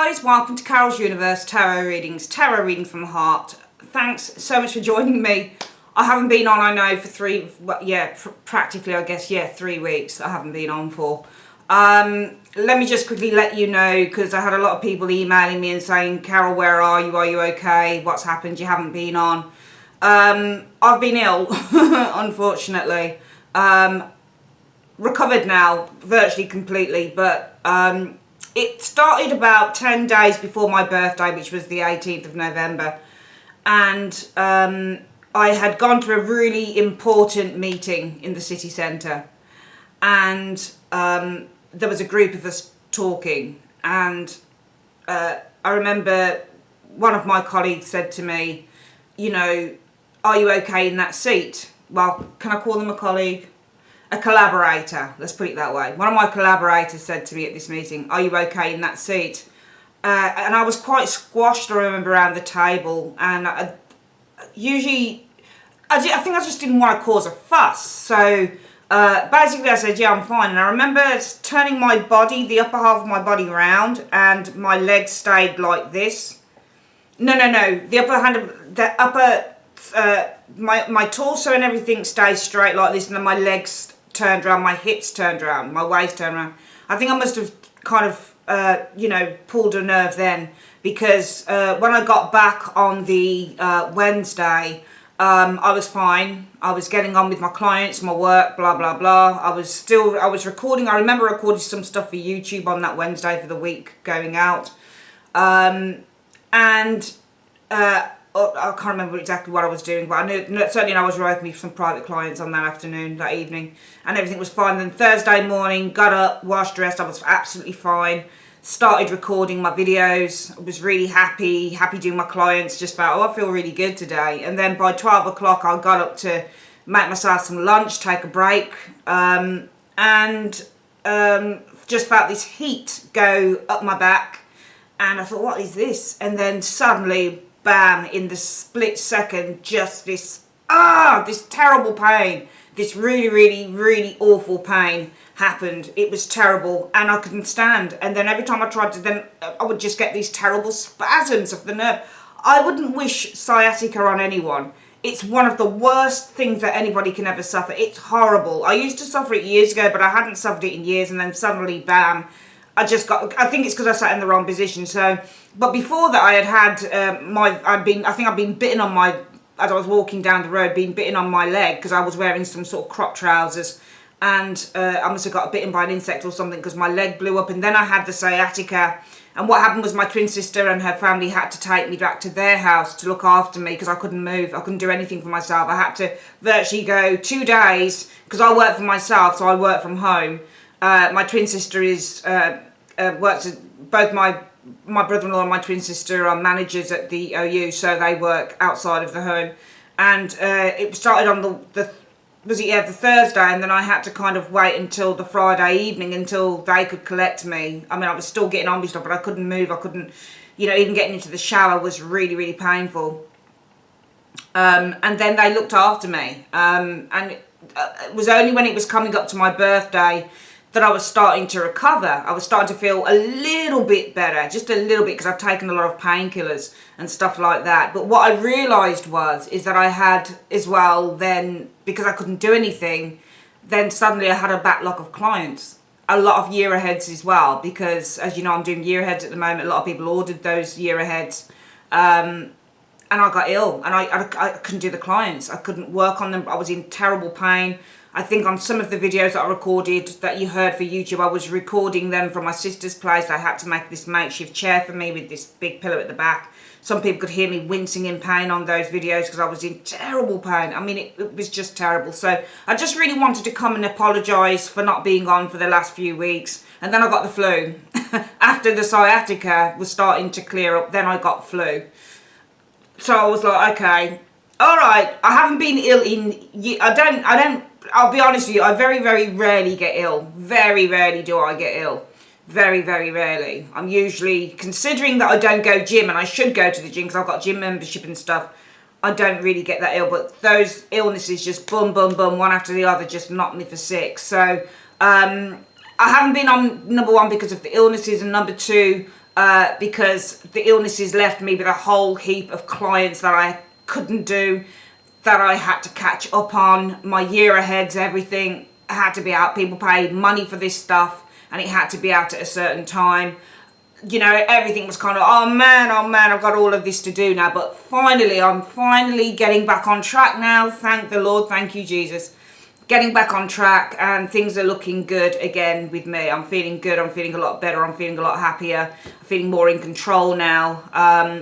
guys, welcome to Carol's Universe Tarot Readings, Tarot Reading from the Heart. Thanks so much for joining me. I haven't been on, I know, for practically, I guess, 3 weeks I haven't been on for. Let me just quickly let you know, because I had a lot of people emailing me and saying, Carol, where are you? Are you okay? What's happened? You haven't been on. I've been ill, unfortunately. Recovered now, virtually completely, but it started about 10 days before my birthday, which was the 18th of November. And I had gone to a really important meeting in the city centre. And there was a group of us talking. And I remember one of my colleagues said to me, you know, are you okay in that seat? Well, can I call them a colleague? A collaborator, let's put it that way. One of my collaborators said to me at this meeting, are you okay in that seat? And I was quite squashed, I remember, around the table. And I think I just didn't want to cause a fuss. So basically I said, yeah, I'm fine. And I remember turning my body, the upper half of my body around, and my legs stayed like this. No. My torso and everything stays straight like this, and then my legs turned around, my hips turned around, my waist turned around. I think I must have kind of, pulled a nerve then, because when I got back on the Wednesday, I was fine. I was getting on with my clients, my work, blah, blah, blah. I was recording. I remember recording some stuff for YouTube on that Wednesday for the week going out. I can't remember exactly what I was doing, but I knew certainly I was working with some private clients on that afternoon, that evening, and everything was fine. Then Thursday morning, got up, washed, dressed, I was absolutely fine. Started recording my videos. I was really happy doing my clients. Just felt, I feel really good today. And then by 12 o'clock, I got up to make myself some lunch, take a break, just felt this heat go up my back, and I thought, what is this? And then suddenly, bam, in the split second, just this terrible pain, this really, really, really awful pain happened. It was terrible, and I couldn't stand. And then every time I tried to, then I would just get these terrible spasms of the nerve. I wouldn't wish sciatica on anyone. It's one of the worst things that anybody can ever suffer. It's horrible. I used to suffer it years ago, but I hadn't suffered it in years, and then suddenly, bam, I think it's because I sat in the wrong position. So, but before that, I'd been bitten on as I was walking down the road, being bitten on my leg because I was wearing some sort of crop trousers, and I must have got bitten by an insect or something because my leg blew up. And then I had the sciatica, and what happened was my twin sister and her family had to take me back to their house to look after me because I couldn't move. I couldn't do anything for myself. I had to virtually go 2 days because I work for myself, so I work from home. My twin sister both my brother-in-law and my twin sister are managers at the OU, so they work outside of the home. And it started on the Thursday, and then I had to kind of wait until the Friday evening until they could collect me. I mean, I was still getting on with stuff, but I couldn't move. I couldn't, even getting into the shower was really, really painful. And then they looked after me. And it was only when it was coming up to my birthday that I was starting to recover. I was starting to feel a little bit better, just a little bit, because I've taken a lot of painkillers and stuff like that. But what I realised is that I had as well then, because I couldn't do anything, then suddenly I had a backlog of clients. A lot of year aheads as well, because as you know, I'm doing year aheads at the moment. A lot of people ordered those year aheads. And I got ill, and I couldn't do the clients. I couldn't work on them. I was in terrible pain. I think on some of the videos that I recorded that you heard for YouTube, I was recording them from my sister's place. I had to make this makeshift chair for me with this big pillow at the back. Some people could hear me wincing in pain on those videos because I was in terrible pain. I mean, it was just terrible. So I just really wanted to come and apologise for not being on for the last few weeks. And then I got the flu. After the sciatica was starting to clear up, then I got flu. So I was like, okay, all right. I haven't been ill I'll be honest with you, I very, very rarely get ill. Very rarely do I get ill. Very, very rarely. I'm usually, considering that I don't go gym, and I should go to the gym because I've got gym membership and stuff, I don't really get that ill. But those illnesses just boom, boom, boom, one after the other, just knock me for six. So I haven't been on, number one, because of the illnesses, and number two, because the illnesses left me with a whole heap of clients that I couldn't do, that I had to catch up on. My year aheads, everything had to be out. People paid money for this stuff and it had to be out at a certain time. You know, everything was kind of, oh man, I've got all of this to do now. But finally, I'm finally getting back on track now. Thank the Lord. Thank you, Jesus. Getting back on track, and things are looking good again with me. I'm feeling good. I'm feeling a lot better. I'm feeling a lot happier. I'm feeling more in control now.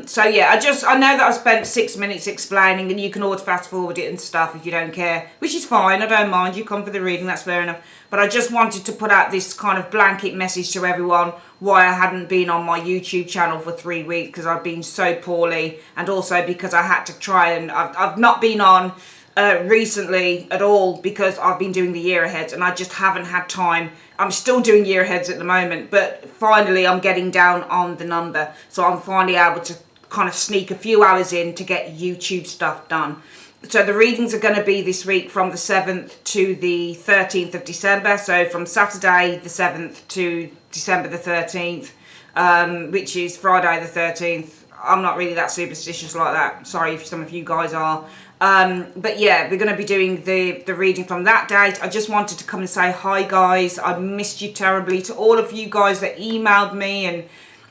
So yeah, I know that I spent 6 minutes explaining, and you can always fast forward it and stuff if you don't care, which is fine. I don't mind. You come for the reading, that's fair enough. But I just wanted to put out this kind of blanket message to everyone why I hadn't been on my YouTube channel for 3 weeks, because I've been so poorly, and also because I had to try and I've not been on recently at all because I've been doing the year aheads and I just haven't had time. I'm still doing year aheads at the moment, but finally I'm getting down on the number, so I'm finally able to kind of sneak a few hours in to get YouTube stuff done. So the readings are going to be this week from the 7th to the 13th of December, so from Saturday the 7th to December the 13th, which is Friday the 13th. I'm not really that superstitious like that. Sorry if some of you guys are. But yeah, we're going to be doing the reading from that date. I just wanted to come and say hi, guys. I missed you terribly. To all of you guys that emailed me and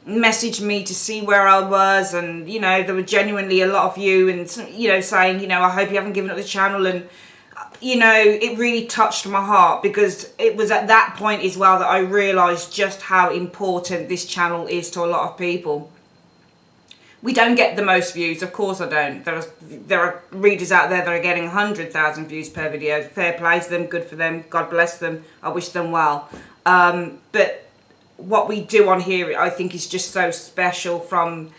messaged me to see where I was, and you know, there were genuinely a lot of you, and you know, saying, you know, I hope you haven't given up the channel, and you know, it really touched my heart, because it was at that point as well that I realised just how important this channel is to a lot of people. We don't get the most views, of course I don't. There are readers out there that are getting 100,000 views per video. Fair play to them, good for them, God bless them, I wish them well. But what we do on here, I think, is just so special, from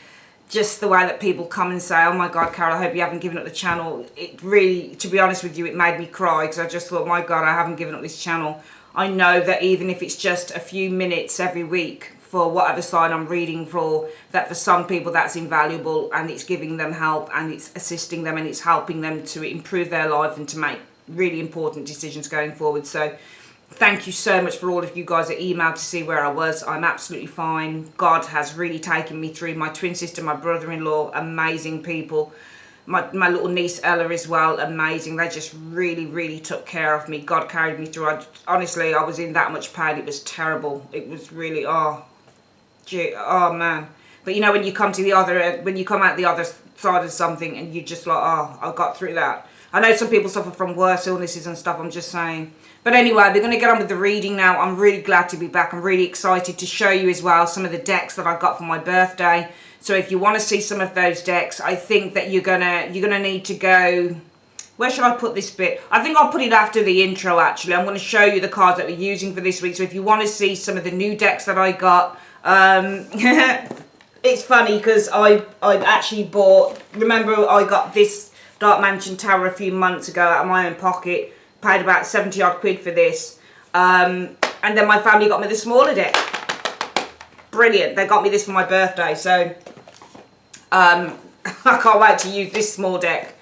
just the way that people come and say, oh my God, Carol, I hope you haven't given up the channel. It really, to be honest with you, it made me cry, because I just thought, my God, I haven't given up this channel. I know that even if it's just a few minutes every week, for whatever sign I'm reading for, that for some people that's invaluable, and it's giving them help, and it's assisting them, and it's helping them to improve their life and to make really important decisions going forward. So thank you so much for all of you guys that emailed to see where I was. I'm absolutely fine. God has really taken me through. My twin sister, my brother-in-law, amazing people. My little niece Ella as well, amazing. They just really took care of me. God carried me through. Honestly, I was in that much pain. It was terrible. It was really, oh man. But you know, when you come to the other, when you come out the other side of something, and you just like, oh, I got through that. I know some people suffer from worse illnesses and stuff, I'm just saying. But anyway, we're going to get on with the reading now. I'm really glad to be back. I'm really excited to show you as well some of the decks that I got for my birthday. So if you want to see some of those decks, I think that you're gonna need to go. Where should I put this bit? I think I'll put it after the intro, actually. I'm going to show you the cards that we're using for this week. So if you want to see some of the new decks that I got, it's funny because I actually bought, remember I got this Dark Mansion Tower a few months ago out of my own pocket, paid about 70 odd quid for this, and then my family got me the smaller deck. Brilliant, they got me this for my birthday, so I can't wait to use this small deck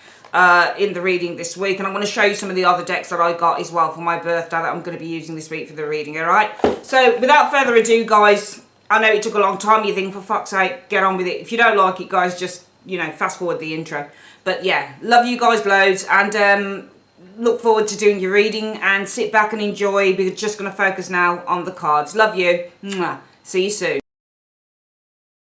in the reading this week, and I'm going to show you some of the other decks that I got as well for my birthday that I'm going to be using this week for the reading. Alright, so without further ado, guys, I know it took a long time. You think, for fuck's sake, get on with it. If you don't like it, guys, just, you know, fast forward the intro. But yeah, love you guys loads, and look forward to doing your reading, and sit back and enjoy. We're just going to focus now on the cards. Love you. Mwah. See you soon.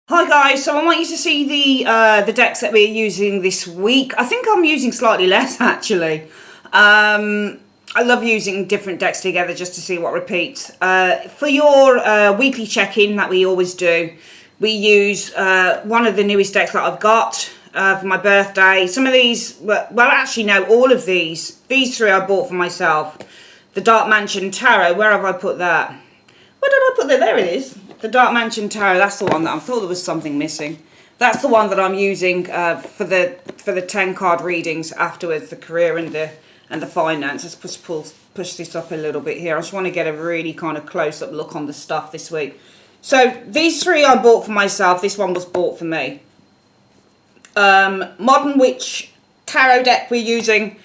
Hi guys, so I want you to see the decks that we're using this week. I think I'm using slightly less, actually. I love using different decks together just to see what repeats. For your weekly check-in that we always do, we use one of the newest decks that I've got for my birthday. Some of these, well actually no, all of these. These three I bought for myself. The Dark Mansion Tarot, where have I put that? Where did I put that? There it is. The Dark Mansion Tarot, that's the one that I thought there was something missing. That's the one that I'm using for the 10 card readings afterwards, the career and the finance. Let's push this up a little bit here. I just want to get a really kind of close-up look on the stuff this week. So these three I bought for myself. This one was bought for me. Modern Witch Tarot deck we're using.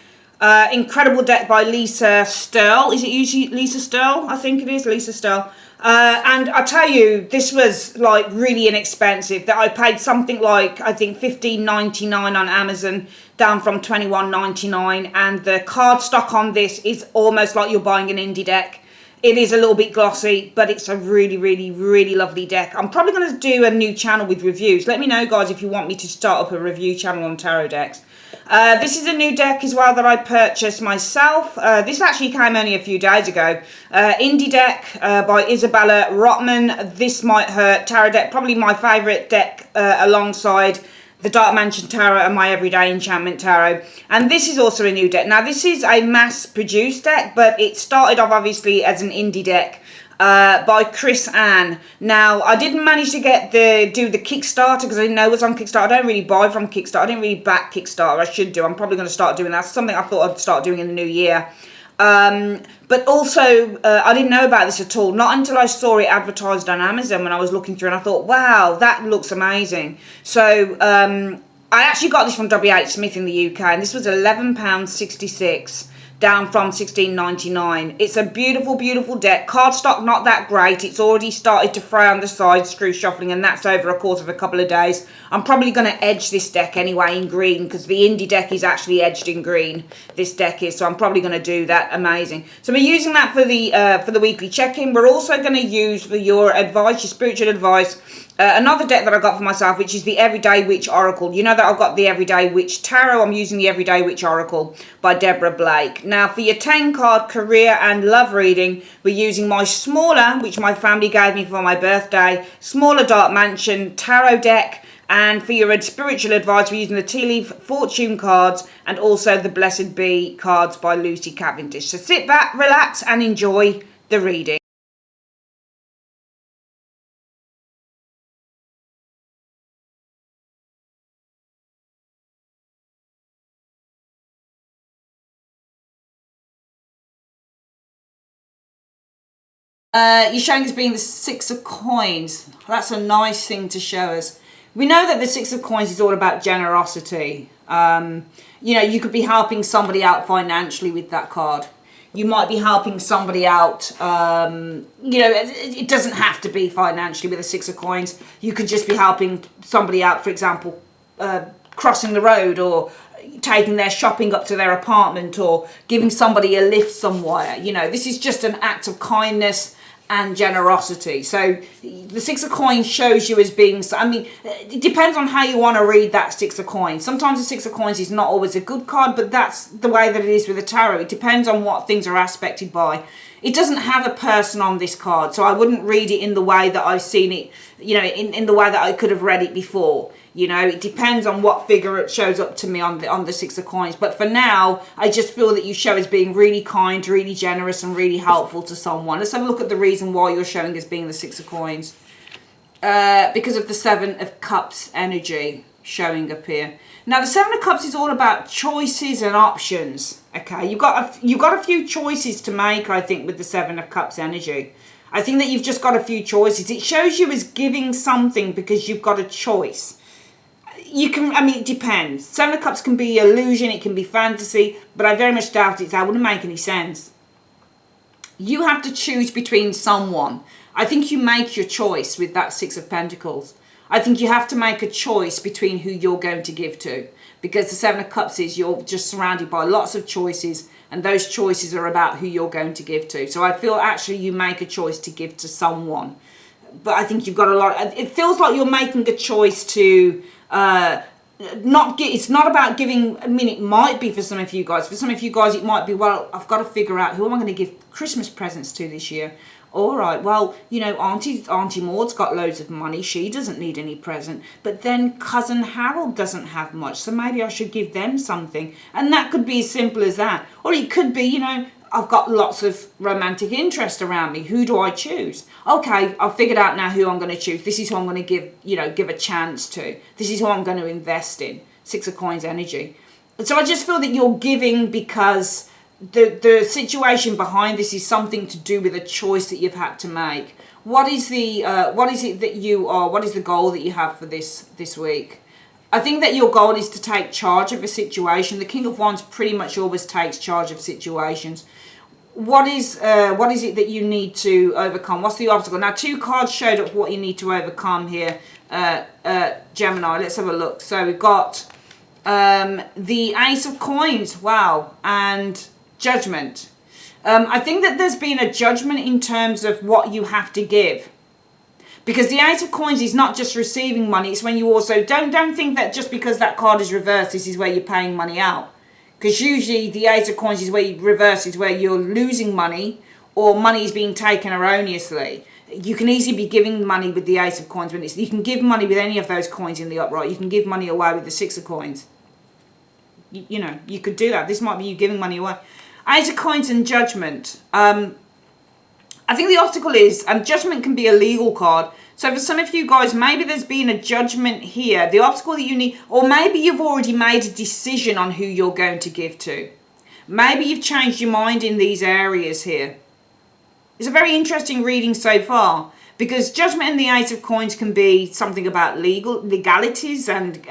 Incredible deck by Lisa Stirl. Is it usually Lisa Stirl? I think it is Lisa Stirl. And I tell you, this was like really inexpensive. That I paid something like, I think, $15.99 on Amazon, down from $21.99. And the cardstock on this is almost like you're buying an indie deck. It is a little bit glossy, but it's a really, really, really lovely deck. I'm probably going to do a new channel with reviews. Let me know, guys, if you want me to start up a review channel on tarot decks. This is a new deck as well that I purchased myself. This actually came only a few days ago. Indie deck by Isabella Rotman. This Might Hurt tarot deck. Probably my favourite deck alongside the Dark Mansion Tarot and my Everyday Enchantment Tarot. And this is also a new deck. Now, this is a mass-produced deck, but it started off, obviously, as an indie deck by Chris Ann. Now, I didn't manage to do the Kickstarter because I didn't know it was on Kickstarter. I don't really buy from Kickstarter. I didn't really back Kickstarter. I should do. I'm probably going to start doing that. It's something I thought I'd start doing in the new year. But also, I didn't know about this at all. Not until I saw it advertised on Amazon when I was looking through, and I thought, wow, that looks amazing. So, I actually got this from WH Smith in the UK, and this was £11.66, down from $16.99. It's a beautiful, beautiful deck. Cardstock, not that great. It's already started to fray on the side, screw shuffling, and that's over a course of a couple of days. I'm probably going to edge this deck anyway in green, because the indie deck is actually edged in green. This deck is, so I'm probably going to do that. Amazing. So we're using that for the weekly check-in. We're also going to use for your advice, your spiritual advice, another deck that I got for myself, which is the Everyday Witch Oracle. You know that I've got the Everyday Witch Tarot. I'm using the Everyday Witch Oracle by Deborah Blake. Now, for your 10-card career and love reading, we're using my smaller, which my family gave me for my birthday, smaller Dark Mansion Tarot deck. And for your spiritual advice, we're using the Tea Leaf Fortune cards and also the Blessed Bee cards by Lucy Cavendish. So sit back, relax, and enjoy the reading. You're showing as being the Six of Coins. That's a nice thing to show us. We know that the Six of Coins is all about generosity. You know, you could be helping somebody out financially with that card. You might be helping somebody out, you know, it doesn't have to be financially with a Six of Coins. You could just be helping somebody out, for example, crossing the road, or taking their shopping up to their apartment, or giving somebody a lift somewhere. You know, this is just an act of kindness and generosity. So the Six of Coins shows you as being, I mean, it depends on how you want to read that Six of Coins. Sometimes the Six of Coins is not always a good card, but that's the way that it is with the tarot. It depends on what things are aspected by. It doesn't have a person on this card, so I wouldn't read it in the way that I've seen it, you know, in the way that I could have read it before. You know, it depends on what figure it shows up to me on the Six of Coins. But for now, I just feel that you show as being really kind, really generous, and really helpful to someone. Let's have a look at the reason why you're showing as being the Six of Coins. Because of the Seven of Cups energy showing up here. Now, the Seven of Cups is all about choices and options. Okay, you've got a few choices to make, I think, with the Seven of Cups energy. I think that you've just got a few choices. It shows you as giving something because you've got a choice. You can, I mean, it depends. Seven of Cups can be illusion, it can be fantasy, but I very much doubt it. That wouldn't make any sense. You have to choose between someone. I think you make your choice with that Six of Pentacles. I think you have to make a choice between who you're going to give to, because the Seven of Cups is you're just surrounded by lots of choices, and those choices are about who you're going to give to. So I feel actually you make a choice to give to someone, but I think you've got a lot. It feels like you're making a choice to it's not about giving. I mean, it might be for some of you guys. For some of you guys, it might be, well, I've got to figure out who am I going to give Christmas presents to this year. All right, well, you know, Auntie Maud's got loads of money. She doesn't need any present. But then Cousin Harold doesn't have much, so maybe I should give them something. And that could be as simple as that. Or it could be, you know, I've got lots of romantic interest around me. Who do I choose? Okay, I've figured out now who I'm going to choose. This is who I'm going to give a chance to. This is who I'm going to invest in. Six of Coins energy. So I just feel that you're giving because the situation behind this is something to do with a choice that you've had to make. What is the what is it that you are? What is the goal that you have for this week? I think that your goal is to take charge of a situation. The King of Wands pretty much always takes charge of situations. what is it that you need to overcome? What's the obstacle? Now, 2 cards showed up what you need to overcome here, Gemini. Let's have a look. So we've got the Ace of Coins, wow, and Judgment. I think that there's been a judgment in terms of what you have to give. Because the Ace of Coins is not just receiving money, it's when you also, don't think that just because that card is reversed, this is where you're paying money out. Because usually the Ace of Coins is where you reverse, is where you're losing money or money is being taken erroneously. You can easily be giving money with the Ace of Coins. When you can give money with any of those coins in the upright. You can give money away with the 6 of Coins. You know, you could do that. This might be you giving money away. Ace of Coins and Judgment. I think the obstacle is, and Judgment can be a legal card. So for some of you guys, maybe there's been a judgment here. The obstacle that you need, or maybe you've already made a decision on who you're going to give to. Maybe you've changed your mind in these areas here. It's a very interesting reading so far, because Judgment and the Ace of Coins can be something about legalities and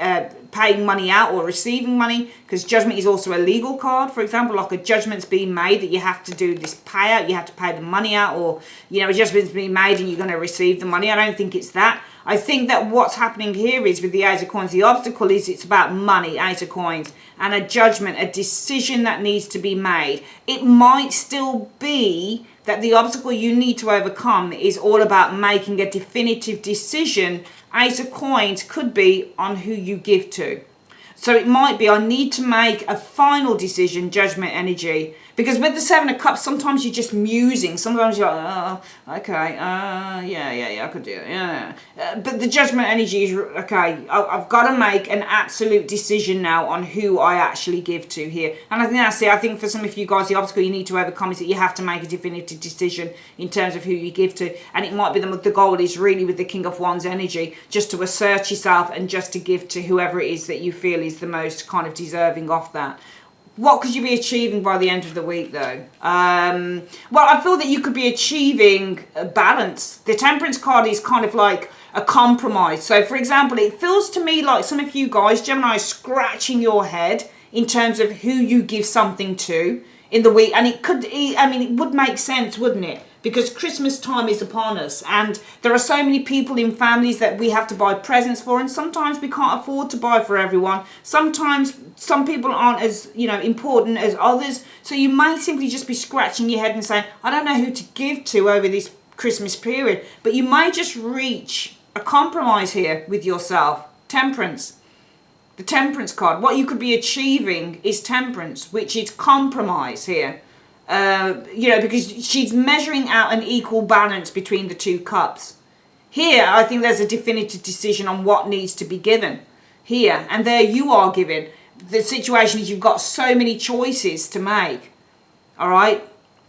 paying money out or receiving money, because Judgment is also a legal card. For example, like a judgment's being made that you have to do this payout, you have to pay the money out, or, you know, a judgment's being made and you're going to receive the money. I don't think it's that. I think that what's happening here is with the Ace of Coins, the obstacle is it's about money, Ace of Coins, and a judgment, a decision that needs to be made. It might still be that the obstacle you need to overcome is all about making a definitive decision. Ace of Coins could be on who you give to. So it might be, I need to make a final decision, Judgment energy. Because with the 7 of Cups, sometimes you're just musing. Sometimes you're like, okay, yeah, I could do it, yeah. But the Judgment energy is, okay, I've got to make an absolute decision now on who I actually give to here. And I think that's it. I think for some of you guys, the obstacle you need to overcome is that you have to make a definitive decision in terms of who you give to. And it might be the goal is really with the King of Wands energy, just to assert yourself and just to give to whoever it is that you feel is the most kind of deserving of that. What could you be achieving by the end of the week, though? Well, I feel that you could be achieving a balance. The Temperance card is kind of like a compromise. So, for example, it feels to me like some of you guys, Gemini, is scratching your head in terms of who you give something to in the week. And it could, I mean, it would make sense, wouldn't it? Because Christmas time is upon us, and there are so many people in families that we have to buy presents for, and sometimes we can't afford to buy for everyone. Sometimes some people aren't as, you know, important as others. So you may simply just be scratching your head and saying, I don't know who to give to over this Christmas period. But you may just reach a compromise here with yourself. Temperance. The Temperance card. What you could be achieving is temperance, which is compromise here. You know, because she's measuring out an equal balance between the 2 cups. Here, I think there's a definitive decision on what needs to be given. Here, and there you are giving. The situation is you've got so many choices to make. All right?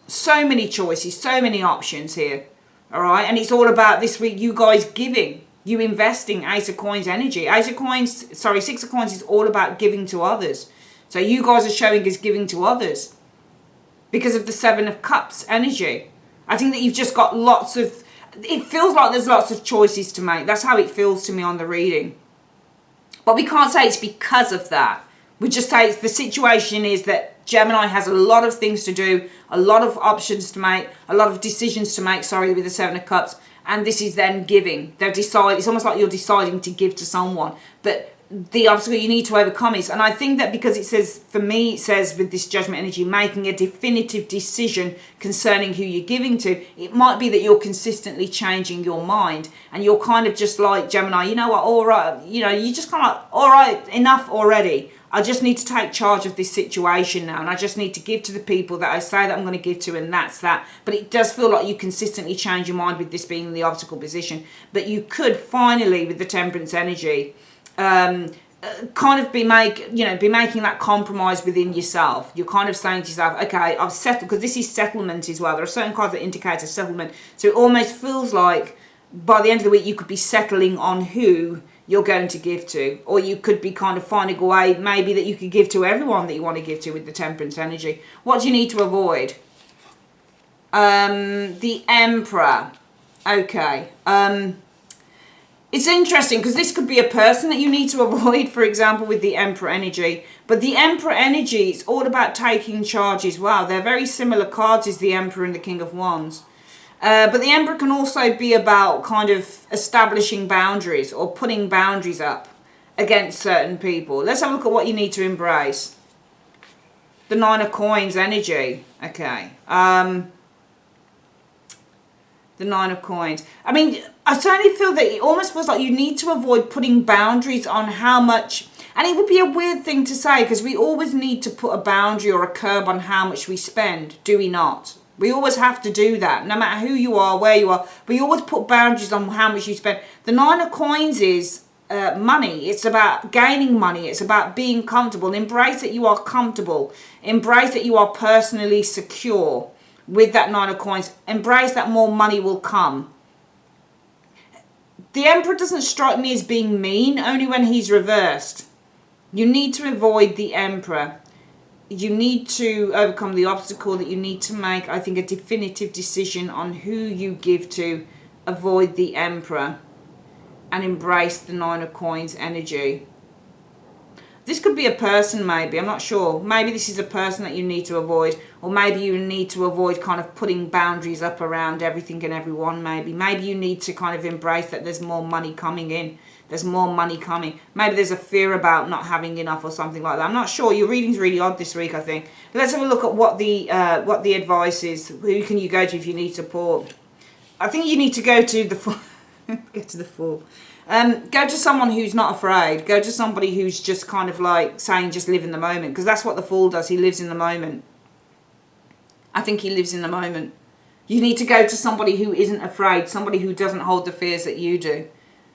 So many choices, so many options here. All right? And it's all about this week you guys giving. You investing Ace of Coins energy. Ace of Coins, sorry, 6 of Coins is all about giving to others. So you guys are showing us giving to others. Because of the 7 of Cups energy. I think that you've just got lots of, it feels like there's lots of choices to make. That's how it feels to me on the reading. But we can't say it's because of that. We just say it's the situation is that Gemini has a lot of things to do, a lot of options to make, a lot of decisions to make, sorry, with the 7 of Cups. And this is then giving. They're deciding, it's almost like you're deciding to give to someone. But the obstacle you need to overcome is, and I think that because it says, for me, it says with this Judgment energy, making a definitive decision concerning who you're giving to, it might be that you're consistently changing your mind and you're kind of just like, Gemini, you know what, all right, you know, you just kind of like, all right, enough already. I just need to take charge of this situation now, and I just need to give to the people that I say that I'm going to give to, and that's that. But it does feel like you consistently change your mind with this being the obstacle position. But you could finally, with the Temperance energy, kind of be making that compromise within yourself. You're kind of saying to yourself, okay, I've settled, because this is settlement as well. There are certain cards that indicate a settlement. So it almost feels like by the end of the week you could be settling on who you're going to give to, or you could be kind of finding a way maybe that you could give to everyone that you want to give to with the Temperance energy. What do you need to avoid? The Emperor. Okay. It's interesting because this could be a person that you need to avoid, for example, with the Emperor energy. But the Emperor energy is all about taking charge as well. They're very similar cards as the Emperor and the King of Wands. But the Emperor can also be about kind of establishing boundaries or putting boundaries up against certain people. Let's have a look at what you need to embrace. The Nine of Coins energy. Okay. The Nine of Coins. I mean, I certainly feel that it almost feels like you need to avoid putting boundaries on how much, and it would be a weird thing to say because we always need to put a boundary or a curb on how much we spend, do we not? We always have to do that, no matter who you are, where you are. We always put boundaries on how much you spend. The Nine of Coins is money. It's about gaining money. It's about being comfortable. Embrace that you are comfortable. Embrace that you are personally secure. With that Nine of Coins, embrace that more money will come. The Emperor doesn't strike me as being mean, only when he's reversed. You need to avoid the Emperor. You need to overcome the obstacle that you need to make, I think, a definitive decision on who you give to. Avoid the Emperor and embrace the Nine of Coins energy. This could be a person, maybe. I'm not sure. Maybe this is a person that you need to avoid. Or maybe you need to avoid kind of putting boundaries up around everything and everyone, maybe. Maybe you need to kind of embrace that there's more money coming in. There's more money coming. Maybe there's a fear about not having enough or something like that. I'm not sure. Your reading's really odd this week, I think. Let's have a look at what the advice is. Who can you go to if you need support? I think you need to go to the Fool. Get to the Fool. Go to someone who's not afraid. Go to somebody who's just kind of like saying just live in the moment. Because that's what the Fool does. He lives in the moment. I think he lives in the moment. You need to go to somebody who isn't afraid. Somebody who doesn't hold the fears that you do.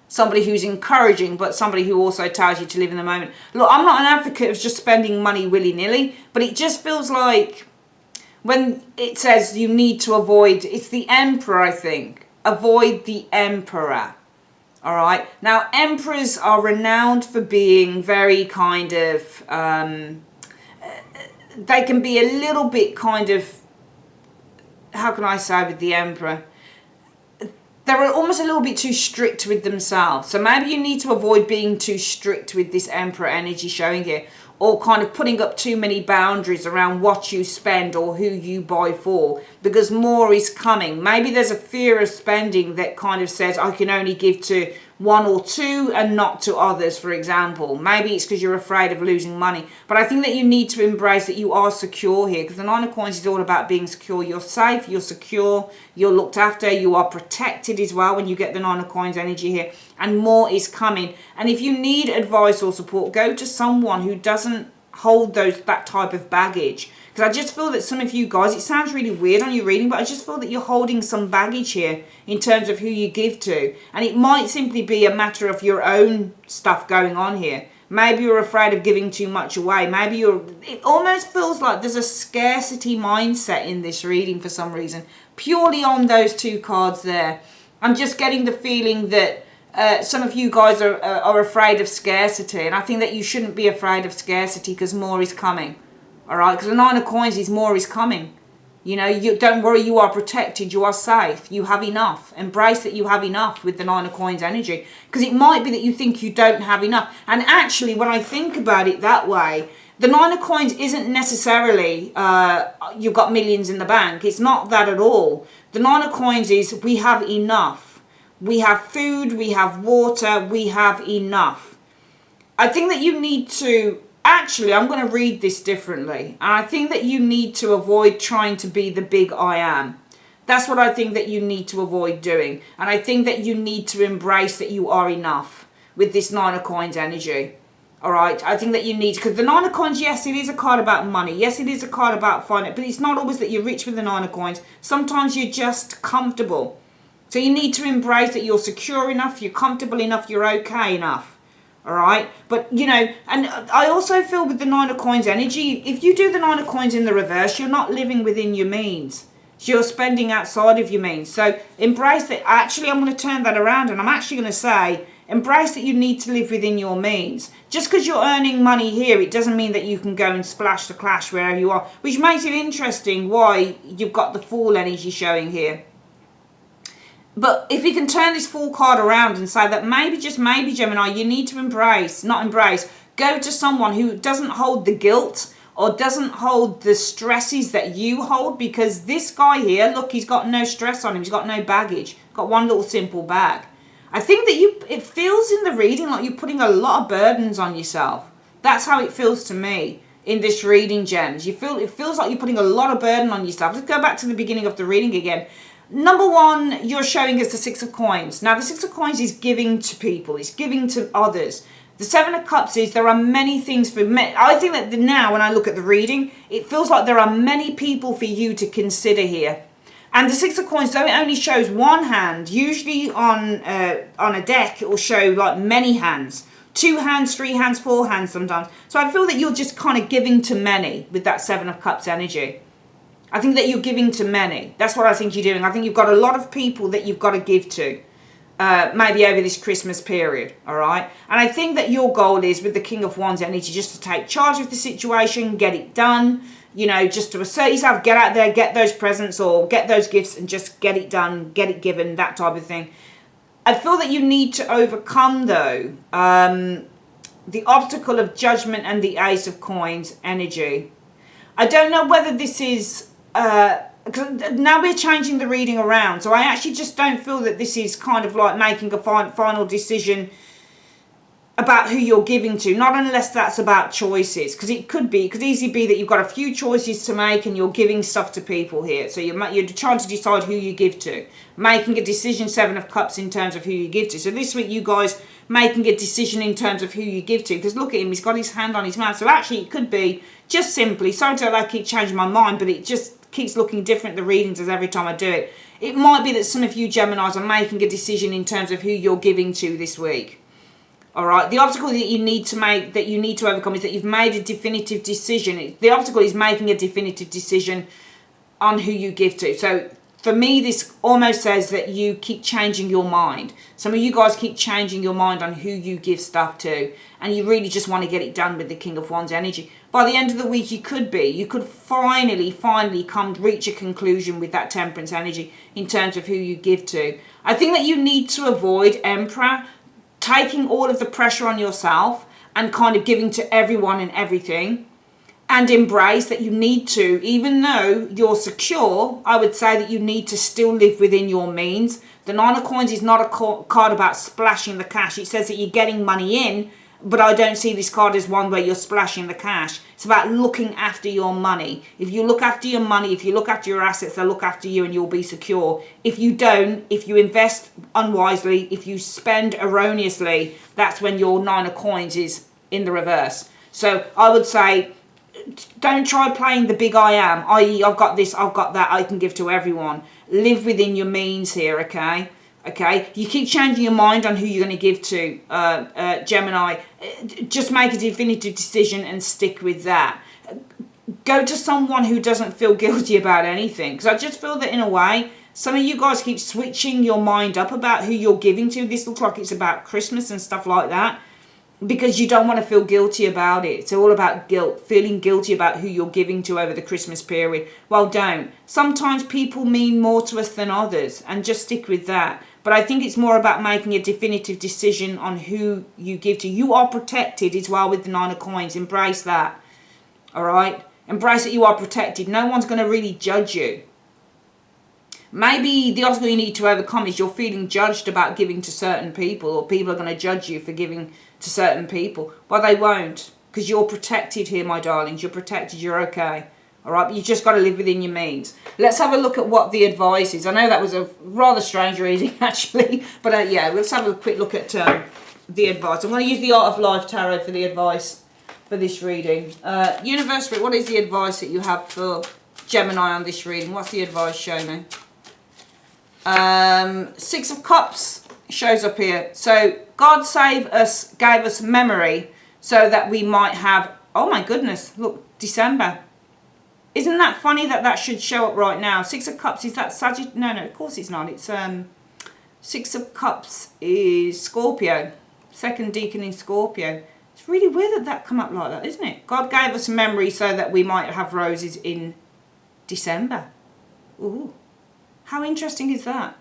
Somebody who's encouraging, but somebody who also tells you to live in the moment. Look, I'm not an advocate of just spending money willy-nilly. But it just feels like when it says you need to avoid, it's the Emperor, I think. Avoid the Emperor. All right. Now, emperors are renowned for being very kind of, they can be a little bit kind of, how can I say with the emperor? They're almost a little bit too strict with themselves. So maybe you need to avoid being too strict with this Emperor energy showing here. Or kind of putting up too many boundaries around what you spend or who you buy for. Because more is coming. Maybe there's a fear of spending that kind of says, I can only give to one or two and not to others, for example. Maybe it's because you're afraid of losing money. But I think that you need to embrace that you are secure here. Because the Nine of Coins is all about being secure. You're safe, you're secure, you're looked after, you are protected as well when you get the Nine of Coins energy here. And more is coming. And if you need advice or support, go to someone who doesn't hold that type of baggage. Because I just feel that some of you guys, it sounds really weird on your reading, but I just feel that you're holding some baggage here in terms of who you give to. And it might simply be a matter of your own stuff going on here. Maybe you're afraid of giving too much away. Maybe it almost feels like there's a scarcity mindset in this reading for some reason. Purely on those two cards there. I'm just getting the feeling that some of you guys are afraid of scarcity. And I think that you shouldn't be afraid of scarcity because more is coming. All right, because the Nine of Coins is more is coming. You know, you don't worry, you are protected, you are safe, you have enough. Embrace that you have enough with the Nine of Coins energy. Because it might be that you think you don't have enough. And actually, when I think about it that way, the Nine of Coins isn't necessarily you've got millions in the bank. It's not that at all. The Nine of Coins is we have enough. We have food, we have water, we have enough. I think that you need to... Actually, I'm going to read this differently. And I think that you need to avoid trying to be the big I am. That's what I think that you need to avoid doing. And I think that you need to embrace that you are enough with this Nine of Coins energy. All right? I think that you need... Because the Nine of Coins, yes, it is a card about money. Yes, it is a card about finance. But it's not always that you're rich with the Nine of Coins. Sometimes you're just comfortable. So you need to embrace that you're secure enough, you're comfortable enough, you're okay enough. All right, but you know, and I also feel with the Nine of Coins energy, if you do the Nine of Coins in the reverse, you're not living within your means. So you're spending outside of your means. So embrace that. Actually, I'm going to turn that around and I'm actually going to say, embrace that you need to live within your means. Just because you're earning money here, it doesn't mean that you can go and splash the clash wherever you are, which makes it interesting why you've got the Fool energy showing here. But if you can turn this Fool card around and say that maybe, just maybe, Gemini, you need to go to someone who doesn't hold the guilt or doesn't hold the stresses that you hold, because this guy here, look, he's got no stress on him. He's got no baggage. Got one little simple bag. I think that it feels in the reading like you're putting a lot of burdens on yourself. That's how it feels to me in this reading, Gems. It feels like you're putting a lot of burden on yourself. Let's go back to the beginning of the reading again. Number one, you're showing us the Six of Coins. Now, the Six of Coins is giving to people. It's giving to others. The Seven of Cups is there are many things for me. I think that now when I look at the reading, it feels like there are many people for you to consider here. And the Six of Coins, though it only shows one hand, usually on a deck, it will show like many hands. 2 hands, 3 hands, 4 hands sometimes. So I feel that you're just kind of giving to many with that Seven of Cups energy. I think that you're giving to many. That's what I think you're doing. I think you've got a lot of people that you've got to give to. Maybe over this Christmas period, all right? And I think that your goal is, with the King of Wands energy, just to take charge of the situation, get it done, you know, just to assert yourself, get out there, get those presents or get those gifts and just get it done, get it given, that type of thing. I feel that you need to overcome, though, the obstacle of Judgment and the Ace of Coins energy. I don't know whether this is... now we're changing the reading around, so I actually just don't feel that this is kind of like making a final decision about who you're giving to, not unless that's about choices, because it could easily be that you've got a few choices to make and you're giving stuff to people here, so you're trying to decide who you give to, making a decision. Seven of Cups in terms of who you give to. So this week you guys making a decision in terms of who you give to, because look at him, he's got his hand on his mouth. So actually it could be just simply, sorry to I keep changing my mind, but it just keeps looking different, the readings, as every time I do it. It might be that some of you Geminis are making a decision in terms of who you're giving to this week. All right, the obstacle that you need to make, that you need to overcome, is that you've made a definitive decision. The obstacle is making a definitive decision on who you give to. So for me, this almost says that you keep changing your mind. Some of you guys keep changing your mind on who you give stuff to, and you really just want to get it done with the King of Wands energy. By the end of the week, you could finally reach a conclusion with that Temperance energy in terms of who you give to. I think that you need to avoid, Emperor, taking all of the pressure on yourself and kind of giving to everyone and everything, and embrace that you need to, even though you're secure, I would say that you need to still live within your means. The Nine of Coins is not a card about splashing the cash. It says that you're getting money in, but I don't see this card as one where you're splashing the cash. It's about looking after your money. If you look after your money, if you look after your assets, they'll look after you and you'll be secure. If you don't, if you invest unwisely, if you spend erroneously, that's when your Nine of Coins is in the reverse. So I would say, don't try playing the big I am, i.e. I've got this, I've got that, I can give to everyone. Live within your means here, okay? Okay, you keep changing your mind on who you're going to give to, Gemini. Just make a definitive decision and stick with that. Go to someone who doesn't feel guilty about anything. Because I just feel that in a way, some of you guys keep switching your mind up about who you're giving to. This looks like it's about Christmas and stuff like that, because you don't want to feel guilty about it. It's all about guilt, feeling guilty about who you're giving to over the Christmas period. Well, don't. Sometimes people mean more to us than others, and just stick with that. But I think it's more about making a definitive decision on who you give to. You are protected as well with the Nine of Coins. Embrace that. All right? Embrace that you are protected. No one's going to really judge you. Maybe the obstacle you need to overcome is you're feeling judged about giving to certain people, or people are going to judge you for giving to certain people. Well, they won't, because you're protected here, my darlings. You're protected. You're okay. All right, but you've just got to live within your means. Let's have a look at what the advice is. I know that was a rather strange reading, actually. But yeah, let's have a quick look at the advice. I'm going to use the Art of Life Tarot for the advice for this reading. Universe Spirit, what is the advice that you have for Gemini on this reading? What's the advice? Show me. Six of Cups shows up here. So God gave us memory so that we might have, oh my goodness, look, December. Isn't that funny that that should show up right now? Six of Cups, is that Sagittarius? No, of course it's not. It's Six of Cups is Scorpio. Second decan in Scorpio. It's really weird that that come up like that, isn't it? God gave us memory so that we might have roses in December. Ooh. How interesting is that?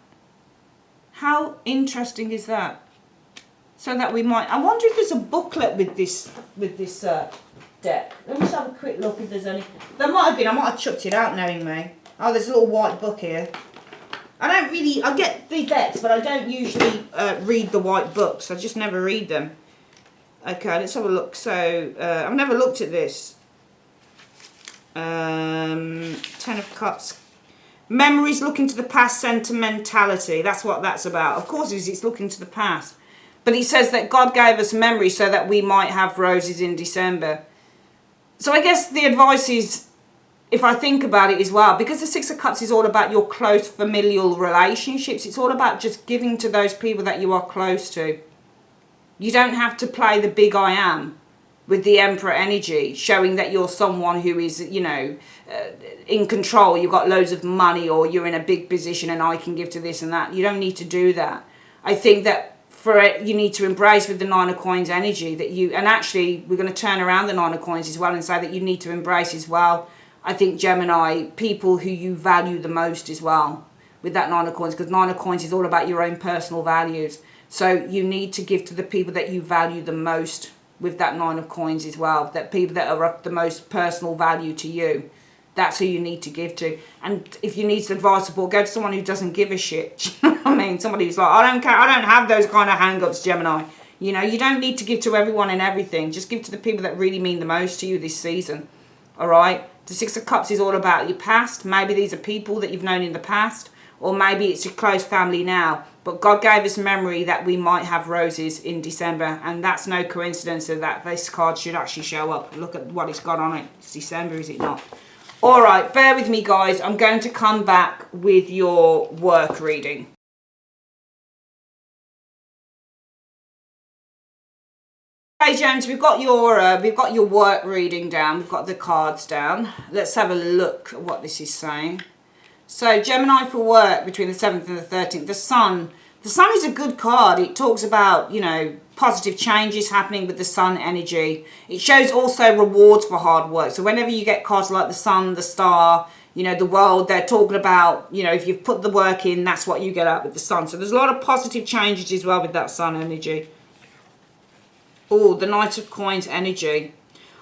How interesting is that? So that we might, I wonder if there's a booklet with this deck. Let me just have a quick look if there's any. There might have been, I might have chucked it out knowing me. Oh, there's a little white book here. I get the decks, but I don't usually read the white books. I just never read them. Okay, let's have a look. So, I've never looked at this. 10 of Cups. Memories looking to the past, sentimentality. That's what that's about. Of course, it's looking to the past. But it says that God gave us memory so that we might have roses in December. So I guess the advice is, if I think about it as well, because the Six of Cups is all about your close familial relationships. It's all about just giving to those people that you are close to. You don't have to play the big I am with the Emperor energy, showing that you're someone who is, you know, in control. You've got loads of money, or you're in a big position and I can give to this and that. You don't need to do that. I think that for it, you need to embrace with the Nine of Coins energy that you, and actually we're going to turn around the Nine of Coins as well and say that you need to embrace as well, I think, Gemini, people who you value the most as well with that Nine of Coins, because Nine of Coins is all about your own personal values. So you need to give to the people that you value the most with that Nine of Coins as well, that people that are of the most personal value to you. That's who you need to give to. And if you need some advice, support, go to someone who doesn't give a shit. You know what I mean? Somebody who's like, I don't care, I don't have those kind of hang-ups, Gemini. You know, you don't need to give to everyone and everything. Just give to the people that really mean the most to you this season. All right? The Six of Cups is all about your past. Maybe these are people that you've known in the past, or maybe it's your close family now. But God gave us memory that we might have roses in December, and that's no coincidence that this card should actually show up. Look at what it's got on it. It's December, is it not? All right, bear with me, guys. I'm going to come back with your work reading. Okay, James, we've got your work reading down. We've got the cards down. Let's have a look at what this is saying. So, Gemini for work between the 7th and the 13th. The Sun. The Sun is a good card. It talks about, you know, positive changes happening with the Sun energy. It shows also rewards for hard work. So whenever you get cards like the Sun, the Star, you know, the World, they're talking about, you know, if you've put the work in, that's what you get out with the Sun. So there's a lot of positive changes as well with that Sun energy. Oh, the Knight of Coins energy.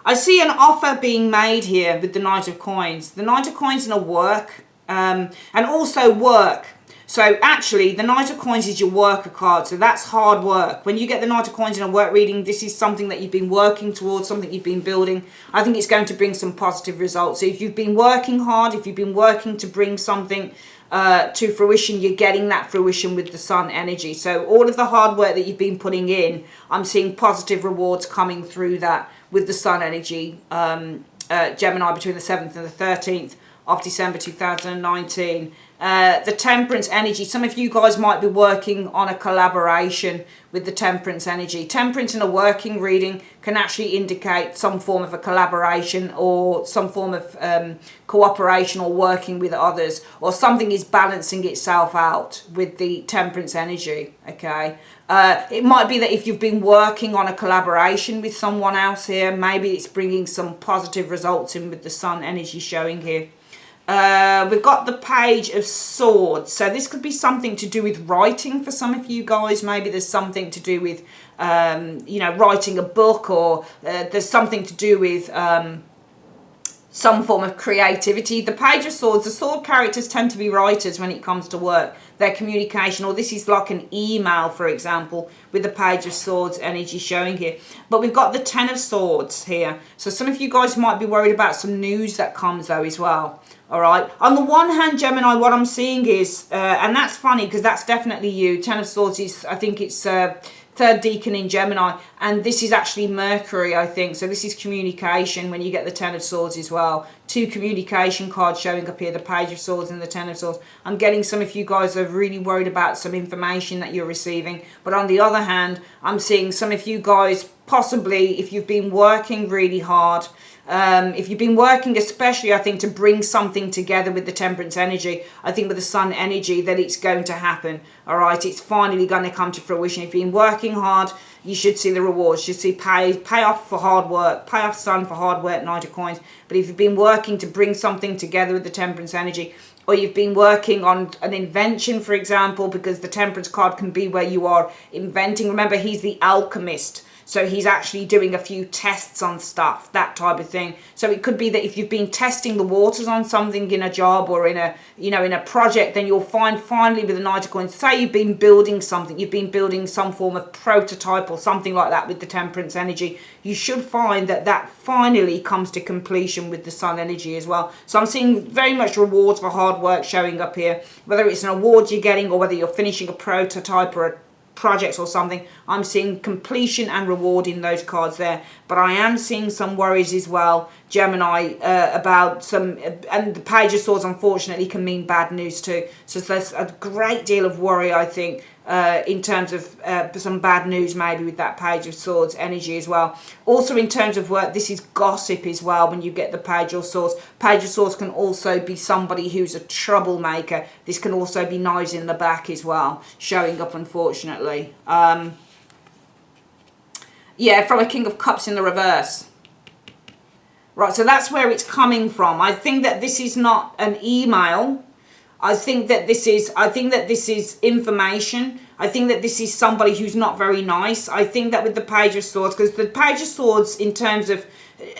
I see an offer being made here with the Knight of Coins. The Knight of Coins and a work. And also work. So actually the Knight of Coins is your worker card, so that's hard work. When you get the Knight of Coins in a work reading, this is something that you've been working towards, something you've been building. I think it's going to bring some positive results. So if you've been working hard, if you've been working to bring something to fruition, you're getting that fruition with the Sun energy. So all of the hard work that you've been putting in, I'm seeing positive rewards coming through that with the Sun energy, Gemini, between the 7th and the 13th of December 2019. The Temperance energy. Some of you guys might be working on a collaboration with the Temperance energy. Temperance in a working reading can actually indicate some form of a collaboration or some form of cooperation or working with others, or something is balancing itself out with the Temperance energy. Okay, it might be that if you've been working on a collaboration with someone else here, maybe it's bringing some positive results in with the Sun energy showing here. We've got the Page of Swords. So this could be something to do with writing for some of you guys. Maybe there's something to do with, you know, writing a book, or there's something to do with some form of creativity. The Page of Swords, the sword characters tend to be writers when it comes to work. Their communication, or this is like an email, for example, with the Page of Swords energy showing here. But we've got the Ten of Swords here. So some of you guys might be worried about some news that comes though as well. All right. On the one hand, Gemini, what I'm seeing is, and that's funny because that's definitely you. Ten of Swords is, I think it's third decan in Gemini, and this is actually Mercury, I think. So this is communication when you get the Ten of Swords as well. Two communication cards showing up here, the Page of Swords and the Ten of Swords. I'm getting some of you guys are really worried about some information that you're receiving. But on the other hand, I'm seeing some of you guys, possibly if you've been working really hard, if you've been working especially, I think, to bring something together with the Temperance energy, I think with the Sun energy, that it's going to happen. All right, it's finally going to come to fruition. If you've been working hard, you should see the rewards. You should see payoff for hard work, payoff Sun for hard work, Knight of Coins. But if you've been working to bring something together with the Temperance energy, or you've been working on an invention, for example, because the Temperance card can be where you are inventing. Remember, he's the alchemist. So he's actually doing a few tests on stuff, that type of thing. So it could be that if you've been testing the waters on something in a job or in a, you know, in a project, then you'll find finally with the Knight of Coins, say you've been building something, you've been building some form of prototype or something like that with the Temperance energy, you should find that that finally comes to completion with the Sun energy as well. So I'm seeing very much rewards for hard work showing up here, whether it's an award you're getting or whether you're finishing a prototype or a projects or something. I'm seeing completion and reward in those cards there, but I am seeing some worries as well, Gemini, about some, and the Page of Swords unfortunately can mean bad news too. So there's a great deal of worry, I think, in terms of some bad news maybe with that Page of Swords energy as well. Also in terms of work, this is gossip as well when you get the Page of Swords. Page of Swords can also be somebody who's a troublemaker. This can also be knives in the back as well, showing up unfortunately. Yeah, from a King of Cups in the reverse. Right, so that's where it's coming from. I think that this is not an email. I think that this is information. I think that this is somebody who's not very nice. I think that with the Page of Swords, because the Page of Swords in terms of,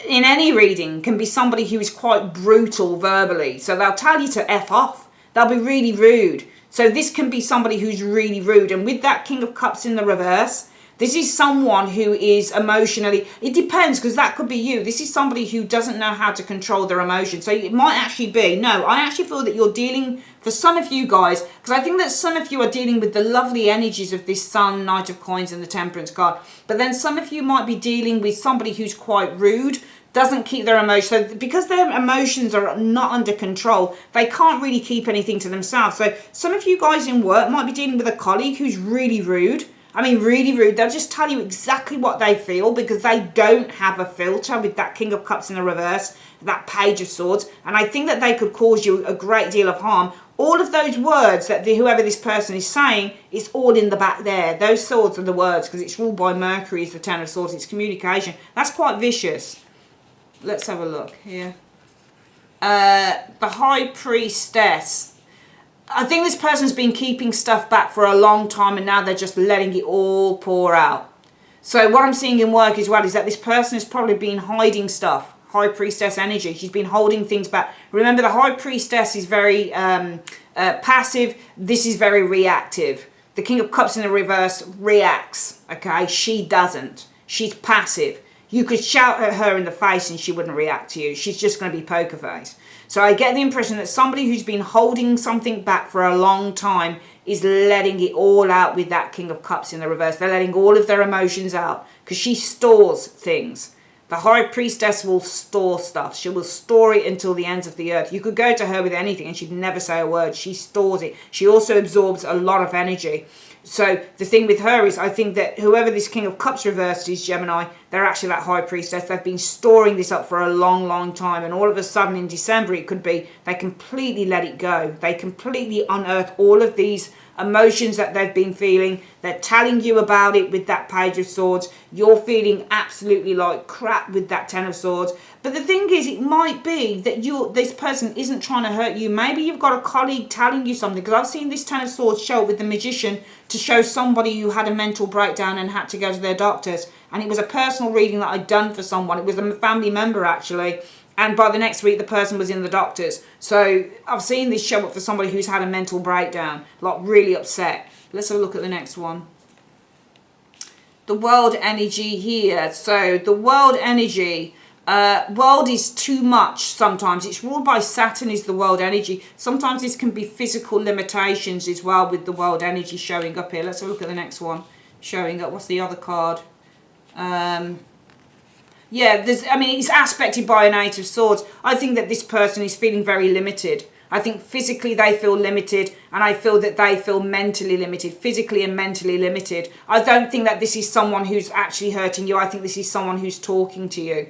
in any reading, can be somebody who is quite brutal verbally. So they'll tell you to F off. They'll be really rude. So this can be somebody who's really rude. And with that King of Cups in the reverse, this is someone who is emotionally, it depends, because that could be you. This is somebody who doesn't know how to control their emotions. So it might actually be, no, I actually feel that you're dealing, for some of you guys, because I think that some of you are dealing with the lovely energies of this Sun, Knight of Coins and the Temperance card. But then some of you might be dealing with somebody who's quite rude, doesn't keep their emotions. So because their emotions are not under control, they can't really keep anything to themselves. So some of you guys in work might be dealing with a colleague who's really rude. I mean, really rude. They'll just tell you exactly what they feel because they don't have a filter with that King of Cups in the reverse, that Page of Swords. And I think that they could cause you a great deal of harm. All of those words that whoever this person is saying, it's all in the back there. Those swords are the words because it's ruled by Mercury, is the Ten of Swords. It's communication. That's quite vicious. Let's have a look here. The High Priestess. I think this person's been keeping stuff back for a long time and now they're just letting it all pour out. So what I'm seeing in work as well is that this person has probably been hiding stuff. High Priestess energy. She's been holding things back. Remember, the High Priestess is very passive. This is very reactive. The King of Cups in the reverse reacts. Okay, she doesn't. She's passive. You could shout at her in the face and she wouldn't react to you. She's just going to be poker face. So I get the impression that somebody who's been holding something back for a long time is letting it all out with that King of Cups in the reverse. They're letting all of their emotions out because she stores things. The High Priestess will store stuff. She will store it until the ends of the earth. You could go to her with anything and she'd never say a word. She stores it. She also absorbs a lot of energy. So the thing with her is I think that whoever this King of Cups reversed is, Gemini, they're actually that High Priestess. They've been storing this up for a long, long time. And all of a sudden in December, it could be they completely let it go. They completely unearth all of these emotions that they've been feeling. They're telling you about it with that Page of Swords. You're feeling absolutely like crap with that Ten of Swords. But the thing is, it might be that this person isn't trying to hurt you. Maybe you've got a colleague telling you something. Because I've seen this Ten of Swords show with the Magician to show somebody who had a mental breakdown and had to go to their doctors. And it was a personal reading that I'd done for someone. It was a family member, actually. And by the next week, the person was in the doctors. So I've seen this show up for somebody who's had a mental breakdown, like really upset. Let's have a look at the next one. The world energy here. So the world energy, world is too much sometimes. It's ruled by Saturn is the world energy. Sometimes this can be physical limitations as well with the world energy showing up here. Let's have a look at the next one. Showing up, what's the other card? Yeah, it's aspected by an Eight of Swords. I think that this person is feeling very limited. I think physically they feel limited, and I feel that they feel mentally limited, physically and mentally limited. I don't think that this is someone who's actually hurting you. I think this is someone who's talking to you.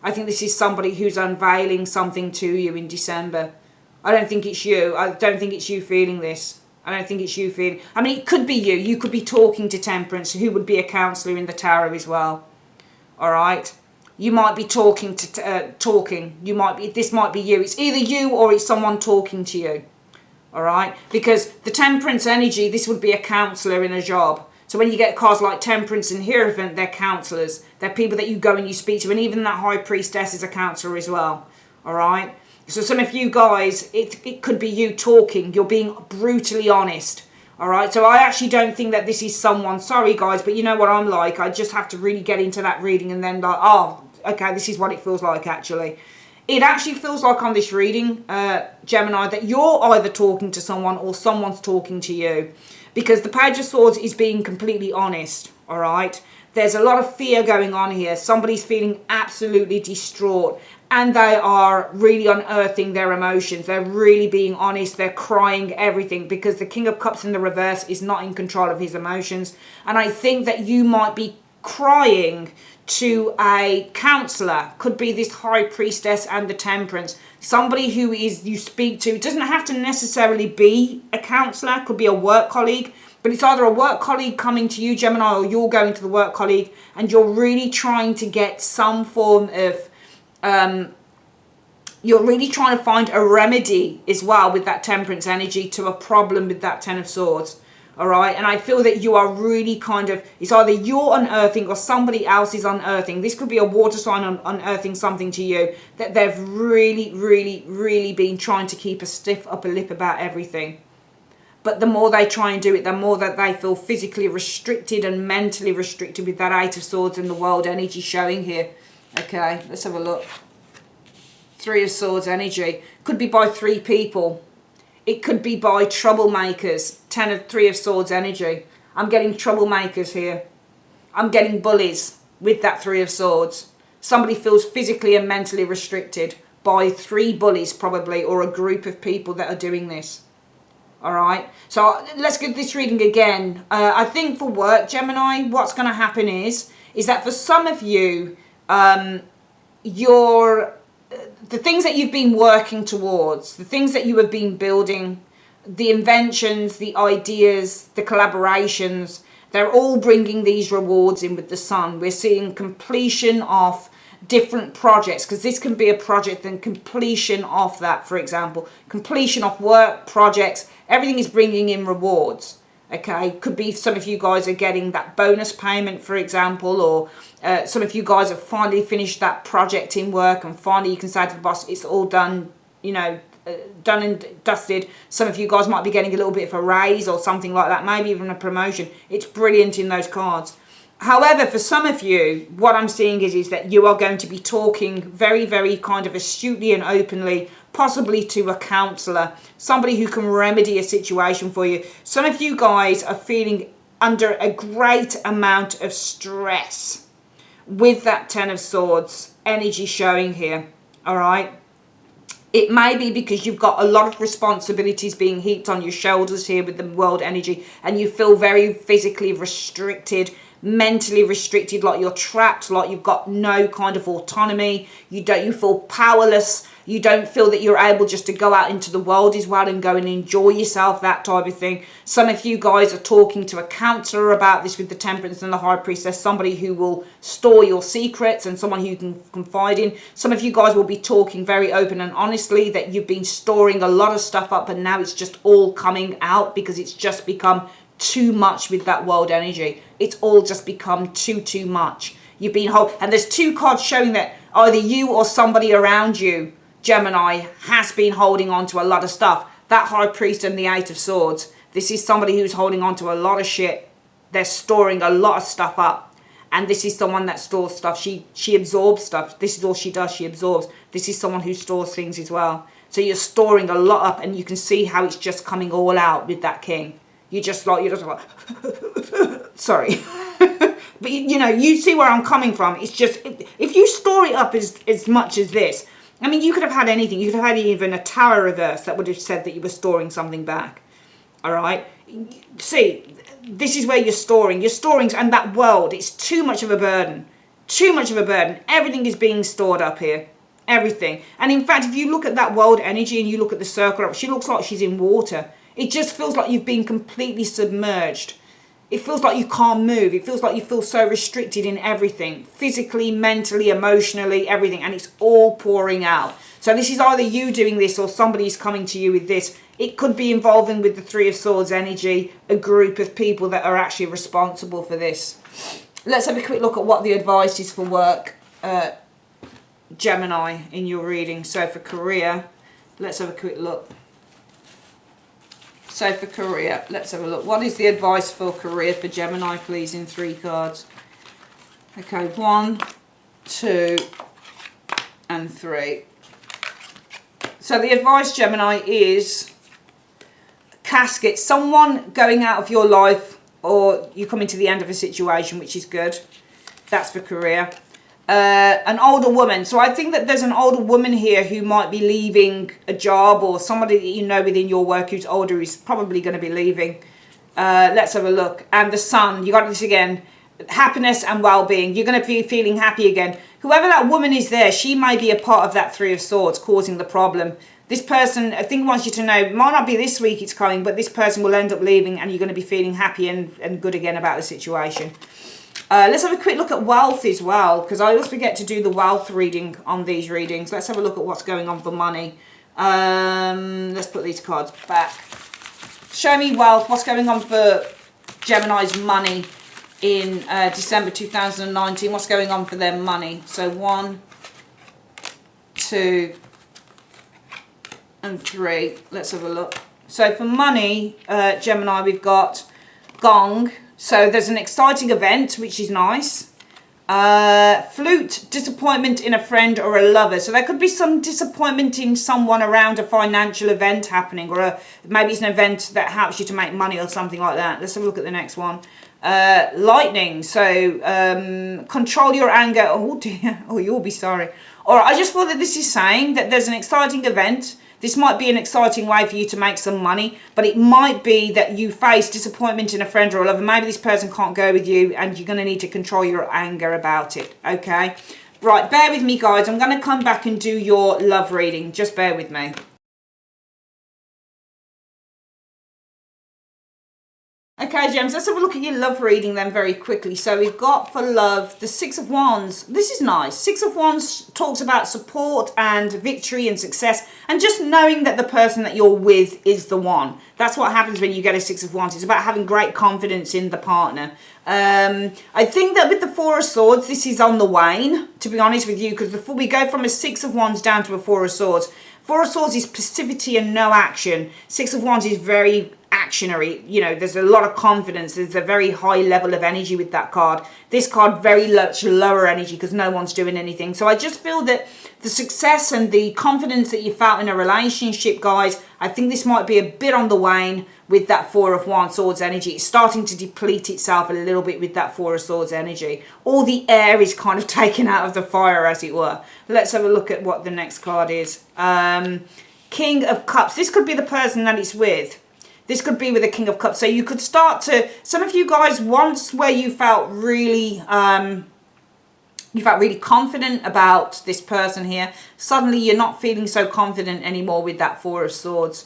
I think this is somebody who's unveiling something to you in December. I don't think it's you. I don't think it's you feeling this. I don't think it's you feeling... I mean, it could be you. You could be talking to Temperance, who would be a counsellor in the Tarot as well. All right? You might be talking to... You might be... This might be you. It's either you or it's someone talking to you. all right? Because the Temperance energy, this would be a counselor in a job. So when you get cards like Temperance and Hierophant, they're counsellors. They're people that you go and you speak to. And even that High Priestess is a counsellor as well, all right? So some of you guys, it could be you talking. You're being brutally honest, all right? So I actually don't think that this is someone, sorry guys, but you know what I'm like. I just have to really get into that reading and then like, oh, okay, this is what it feels like actually. It actually feels like on this reading, Gemini, that you're either talking to someone or someone's talking to you. Because the Page of Swords is being completely honest, all right? There's a lot of fear going on here. Somebody's feeling absolutely distraught. And they are really unearthing their emotions. They're really being honest. They're crying everything. Because the King of Cups in the reverse is not in control of his emotions. And I think that you might be crying to a counselor. Could be this High Priestess and the Temperance. Somebody who is you speak to. It doesn't have to necessarily be a counselor. Could be a work colleague. But it's either a work colleague coming to you, Gemini, or you're going to the work colleague. And you're really trying to get some form of... you're really trying to find a remedy as well with that Temperance energy to a problem with that Ten of Swords. All right, and I feel that you are really kind of, it's either you're unearthing or somebody else is unearthing. This could be a water sign unearthing something to you that they've really, really, really been trying to keep a stiff upper lip about everything. But the more they try and do it, the more that they feel physically restricted and mentally restricted with that Eight of Swords and the World energy showing here. Okay, let's have a look. Three of Swords energy. Could be by three people. It could be by troublemakers. Three of Swords energy. I'm getting troublemakers here. I'm getting bullies with that Three of Swords. Somebody feels physically and mentally restricted by three bullies probably, or a group of people that are doing this. All right. So let's get this reading again. I think for work, Gemini, what's going to happen is that for some of you, the things that you've been working towards, the things that you have been building, the inventions, the ideas, the collaborations, they're all bringing these rewards in with the Sun. We're seeing completion of different projects, because this can be a project and completion of that, for example. Completion of work, projects, everything is bringing in rewards. Okay, could be some of you guys are getting that bonus payment, for example, or some of you guys have finally finished that project in work and finally you can say to the boss, it's all done, you know, done and dusted. Some of you guys might be getting a little bit of a raise or something like that, maybe even a promotion. It's brilliant in those cards. However, for some of you, what I'm seeing is that you are going to be talking very, very kind of astutely and openly, possibly to a counsellor, somebody who can remedy a situation for you. Some of you guys are feeling under a great amount of stress with that Ten of Swords energy showing here, all right? It may be because you've got a lot of responsibilities being heaped on your shoulders here with the World energy, and you feel very physically restricted, mentally restricted, like you're trapped, like you've got no kind of autonomy. You feel powerless. You don't feel that you're able just to go out into the world as well and go and enjoy yourself, that type of thing. Some of you guys are talking to a counselor about this with the Temperance and the High Priestess, somebody who will store your secrets and someone who you can confide in. Some of you guys will be talking very open and honestly that you've been storing a lot of stuff up and now it's just all coming out because it's just become too much with that World energy. It's all just become too much. You've been and there's two cards showing that either you or somebody around you, Gemini, has been holding on to a lot of stuff. That High Priest and the Eight of Swords. This is somebody who's holding on to a lot of shit. They're storing a lot of stuff up. And this is someone that stores stuff. She absorbs stuff. This is all she does. She absorbs. This is someone who stores things as well. So you're storing a lot up and you can see how it's just coming all out with that King. You're just like, sorry. But you know, you see where I'm coming from. It's just, if you store it up as much as this, I mean, you could have had anything. You could have had even a tower reverse that would have said that you were storing something back. All right. See, this is where you're storing, and that world, it's too much of a burden. Too much of a burden. Everything is being stored up here. Everything. And in fact, if you look at that World energy and you look at the circle, she looks like she's in water. It just feels like you've been completely submerged. It feels like you can't move. It feels like you feel so restricted in everything. Physically, mentally, emotionally, everything. And it's all pouring out. So this is either you doing this or somebody's coming to you with this. It could be involving with the Three of Swords energy, a group of people that are actually responsible for this. Let's have a quick look at what the advice is for work, Gemini, in your reading. So for career, let's have a quick look. So for career, let's have a look. What is the advice for career for Gemini, please, in 3 cards? Okay, 1, 2, and 3. So the advice, Gemini, is casket. Someone going out of your life, or you coming to the end of a situation, which is good. That's for career. An older woman. So I think that there's an older woman here who might be leaving a job, or somebody that you know within your work who's older is probably going to be leaving. Let's have a look. And the sun, you got this again. Happiness and well-being. You're going to be feeling happy again. Whoever that woman is there, she may be a part of that Three of Swords causing the problem. This person, I think, wants you to know, it might not be this week it's coming, but this person will end up leaving and you're going to be feeling happy and good again about the situation. Let's have a quick look at wealth as well, because I always forget to do the wealth reading on these readings. Let's have a look at what's going on for money. Let's put these cards back. Show me wealth. What's going on for Gemini's money in December 2019? What's going on for their money? So 1, 2, and 3. Let's have a look. So for money, Gemini, we've got gong. So there's an exciting event, which is nice. Flute, disappointment in a friend or a lover. So there could be some disappointment in someone around a financial event happening, or maybe it's an event that helps you to make money or something like that. Let's have a look at the next one. Lightning. So control your anger. Oh dear. Oh, you'll be sorry. All right. I just thought that this is saying that there's an exciting event. This might be an exciting way for you to make some money, but it might be that you face disappointment in a friend or a lover. Maybe this person can't go with you and you're going to need to control your anger about it, okay? Right, bear with me, guys. I'm going to come back and do your love reading. Just bear with me. Okay, Gems, let's have a look at your love reading then very quickly. So we've got for love the Six of Wands. This is nice. Six of Wands talks about support and victory and success and just knowing that the person that you're with is the one. That's what happens when you get a Six of Wands. It's about having great confidence in the partner. I think that with the Four of Swords, this is on the wane, to be honest with you, because we go from a Six of Wands down to a Four of Swords. Four of Swords is passivity and no action. Six of Wands is very actionary. You know, there's a lot of confidence. There's a very high level of energy with that card. This card, very much lower energy because no one's doing anything. So I just feel that the success and the confidence that you felt in a relationship, guys, I think this might be a bit on the wane with that Four of Wands Swords energy. It's starting to deplete itself a little bit with that Four of Swords energy. All the air is kind of taken out of the fire, as it were. Let's have a look at what the next card is. King of Cups. This could be the person that it's with. This could be with a King of Cups. So you could start to, some of you guys, once where you felt really confident about this person here, suddenly you're not feeling so confident anymore with that Four of Swords.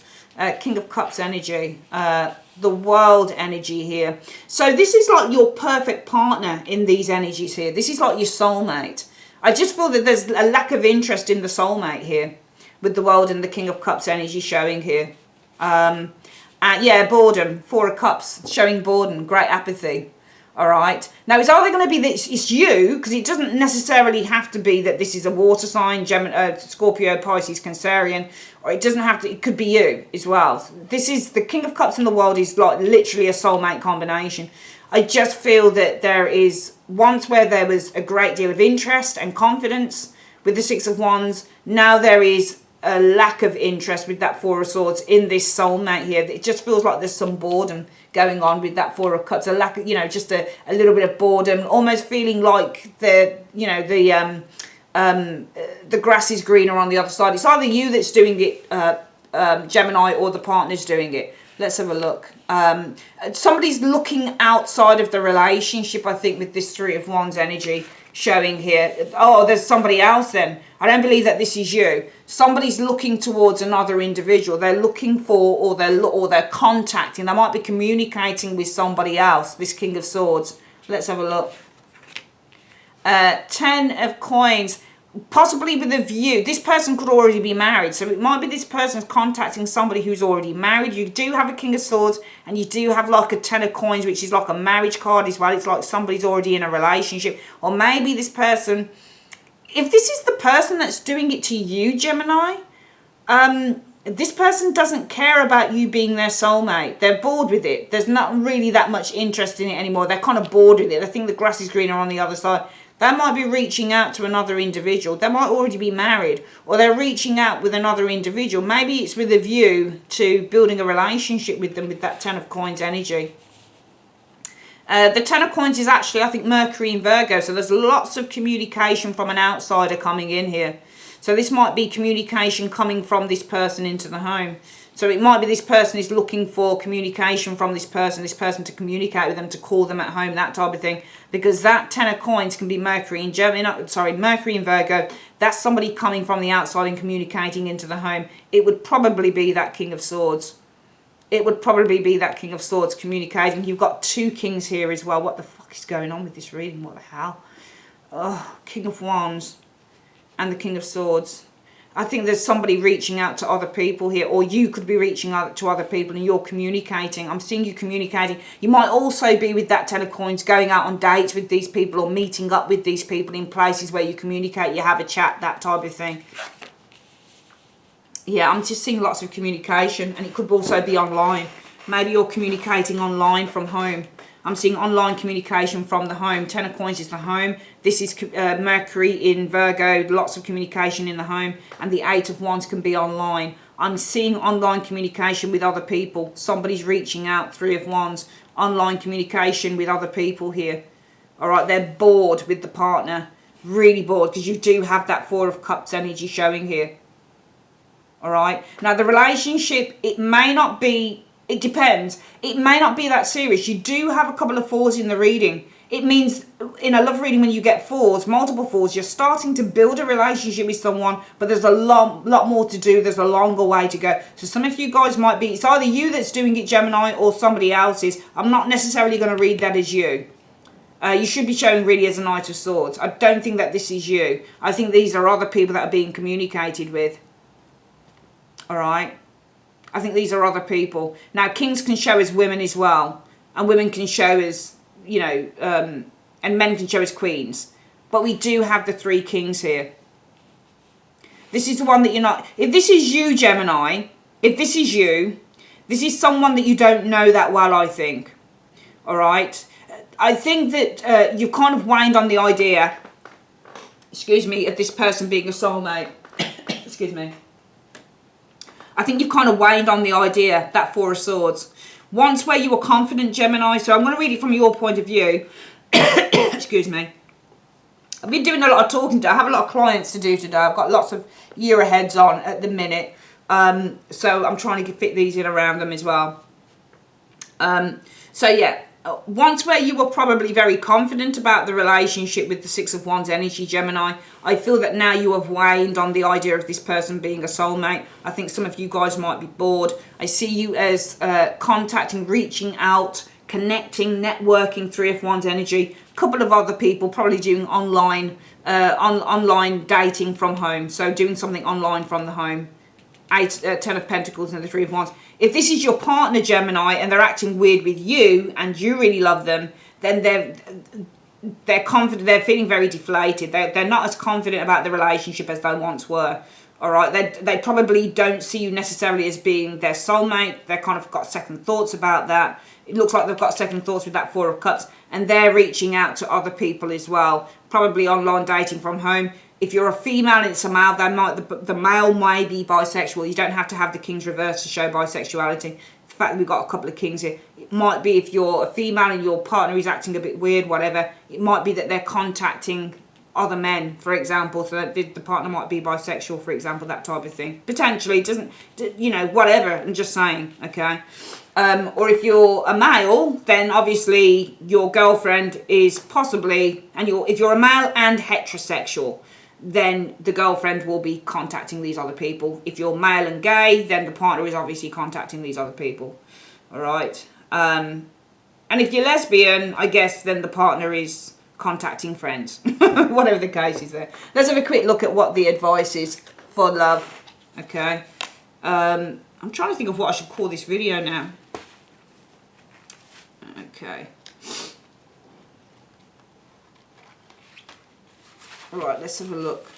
King of Cups energy, the World energy here. So this is like your perfect partner in these energies here. This is like your soulmate. I just feel that there's a lack of interest in the soulmate here with the World and the King of Cups energy showing here. Yeah, boredom. Four of Cups showing boredom, great apathy. All right. Now, it's either going to be that it's you, because it doesn't necessarily have to be that this is a water sign, Gemini, Scorpio, Pisces, Cancerian, or it doesn't have to, it could be you as well. This is, the King of Cups in the World is like literally a soulmate combination. I just feel that there is, once where there was a great deal of interest and confidence with the Six of Wands, now there is a lack of interest with that Four of Swords in this soulmate here. It just feels like there's some boredom going on with that Four of Cups, a lack of, you know, just a little bit of boredom, almost feeling like the, you know, the grass is greener on the other side. It's either you that's doing it, Gemini, or the partner's doing it. Let's have a look. Somebody's looking outside of the relationship, I think, with this Three of Wands energy showing here. Oh, there's somebody else then. I don't believe that this is you. Somebody's looking towards another individual. They're looking for, or they're contacting. They might be communicating with somebody else, this King of Swords. Let's have a look. 10 of Coins. possibly with a view, this person could already be married, so it might be this person's contacting somebody who's already married. You do have a King of Swords, and you do have like a Ten of Coins, which is like a marriage card as well. It's like somebody's already in a relationship, or maybe this person, if this is the person that's doing it to you, Gemini, this person doesn't care about you being their soulmate. They're bored with it. There's not really that much interest in it anymore. They're kind of bored with it. They think the grass is greener on the other side. They might be reaching out to another individual. They might already be married, or they're reaching out with another individual. Maybe it's with a view to building a relationship with them with that Ten of Coins energy. The Ten of Coins is actually, I think, Mercury in Virgo. So there's lots of communication from an outsider coming in here. So this might be communication coming from this person into the home. So it might be this person is looking for communication from this person to communicate with them, to call them at home, that type of thing. Because that Ten of Coins can be Mercury in Mercury in Virgo. That's somebody coming from the outside and communicating into the home. It would probably be that King of Swords. It would probably be that King of Swords communicating. You've got two kings here as well. What the fuck is going on with this reading? What the hell? Oh, King of Wands and the King of Swords. I think there's somebody reaching out to other people here, or you could be reaching out to other people and you're communicating. I'm seeing you communicating. You might also be with that Ten of Coins, going out on dates with these people or meeting up with these people in places where you communicate, you have a chat, that type of thing. Yeah, I'm just seeing lots of communication, and it could also be online. Maybe you're communicating online from home. I'm seeing online communication from the home. Ten of Coins is the home. This is Mercury in Virgo, lots of communication in the home. And the Eight of Wands can be online. I'm seeing online communication with other people. Somebody's reaching out, Three of Wands. Online communication with other people here. All right, they're bored with the partner. Really bored, because you do have that Four of Cups energy showing here. All right. Now, the relationship, it may not be... It depends. It may not be that serious. You do have a couple of fours in the reading. It means in a love reading, when you get fours, multiple fours, you're starting to build a relationship with someone, but there's a lot more to do. There's a longer way to go. So some of you guys might be, it's either you that's doing it, Gemini, or somebody else's. I'm not necessarily going to read that as you. You should be showing really as a Knight of Swords. I don't think that this is you. I think these are other people that are being communicated with. All right. I think these are other people. Now, kings can show as women as well. And women can show as, you know, and men can show as queens. But we do have the three kings here. This is the one that you're not... If this is you, Gemini, if this is you, this is someone that you don't know that well, I think. All right? I think that you've kind of waned on the idea, excuse me, of this person being a soulmate. Excuse me. I think you've kind of waned on the idea, that Four of Swords. Once where you were confident, Gemini, so I'm going to read it from your point of view. Excuse me. I've been doing a lot of talking today. I have a lot of clients to do today. I've got lots of year aheads on at the minute. So I'm trying to fit these in around them as well. So yeah. Once where you were probably very confident about the relationship with the Six of Wands energy, Gemini, I feel that now you have waned on the idea of this person being a soulmate. I think some of you guys might be bored. I see you as contacting, reaching out, connecting, networking, Three of Wands energy. A couple of other people probably doing online dating from home. So doing something online from the home. Ten of Pentacles and the Three of Wands. If this is your partner, Gemini, and they're acting weird with you and you really love them, then they're confident, they're feeling very deflated. They're not as confident about the relationship as they once were. All right, they probably don't see you necessarily as being their soulmate. They're kind of got second thoughts about that. It looks like they've got second thoughts with that Four of Cups, and they're reaching out to other people as well, probably online dating from home. If you're a female and it's a male, the male may be bisexual. You don't have to have the king's reverse to show bisexuality. The fact that we've got a couple of kings here, it might be if you're a female and your partner is acting a bit weird, whatever, it might be that they're contacting other men, for example, so that the partner might be bisexual, for example, that type of thing. Potentially, doesn't, you know, whatever, I'm just saying, okay? Or if you're a male, then obviously your girlfriend is possibly, and if you're a male and heterosexual, then the girlfriend will be contacting these other people. If you're male and gay, then the partner is obviously contacting these other people. All right. And if you're lesbian, I guess then the partner is contacting friends. Whatever the case is there. Let's have a quick look at what the advice is for love. Okay. I'm trying to think of what I should call this video now. Okay. Alright, let's have a look.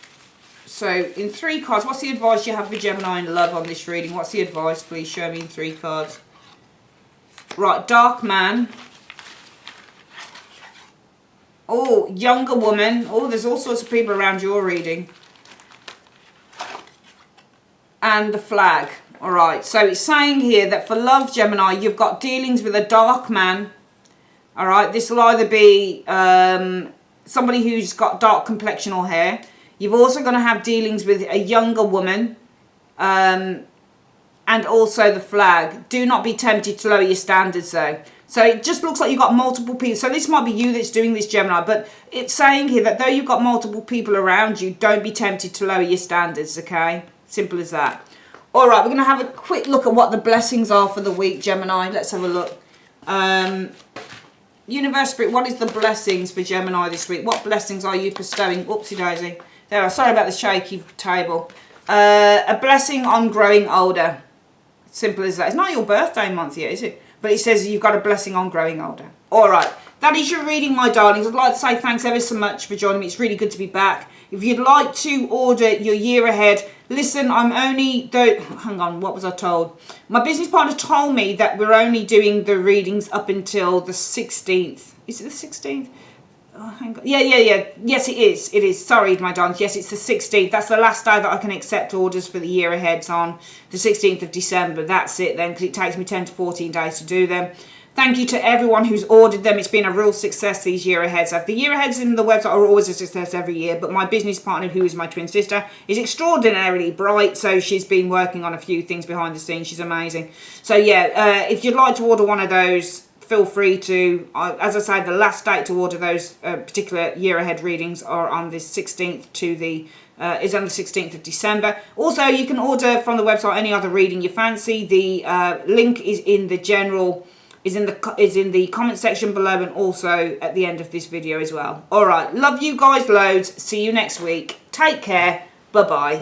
So, in 3 cards, what's the advice you have for Gemini in love on this reading? What's the advice? Please show me in 3 cards. Right, dark man. Oh, younger woman. Oh, there's all sorts of people around your reading. And the flag. Alright, so it's saying here that for love, Gemini, you've got dealings with a dark man. Alright, this will either be somebody who's got dark complexion or hair. You're also going to have dealings with a younger woman. And also the flag. Do not be tempted to lower your standards though. So it just looks like you've got multiple people. So this might be you that's doing this, Gemini. But it's saying here that though you've got multiple people around you, don't be tempted to lower your standards, okay? Simple as that. All right, we're going to have a quick look at what the blessings are for the week, Gemini. Let's have a look. Universe Spirit, what is the blessings for Gemini this week? What blessings are you bestowing? Oopsie daisy. There are. Sorry about the shaky table. A blessing on growing older. Simple as that. It's not your birthday month yet, is it? But it says you've got a blessing on growing older. All right. That is your reading, my darlings. I'd like to say thanks ever so much for joining me. It's really good to be back. If you'd like to order your year ahead, listen, I'm only... hang on, what was I told? My business partner told me that we're only doing the readings up until the 16th. Is it the 16th? Oh, hang on. Yeah. Yes, it is. It is. Sorry, my darlings. Yes, it's the 16th. That's the last day that I can accept orders for the year aheads on the 16th of December. That's it then, because it takes me 10 to 14 days to do them. Thank you to everyone who's ordered them. It's been a real success, these year aheads. The year aheads in the website are always a success every year, but my business partner, who is my twin sister, is extraordinarily bright, so she's been working on a few things behind the scenes. She's amazing. So yeah, if you'd like to order one of those, feel free to. As I say, the last date to order those particular year ahead readings are on the 16th to the is on the 16th of December. Also, you can order from the website any other reading you fancy. The link is in the general. Is in the comment section below, and also at the end of this video as well. All right, love you guys loads. See you next week. Take care. Bye bye.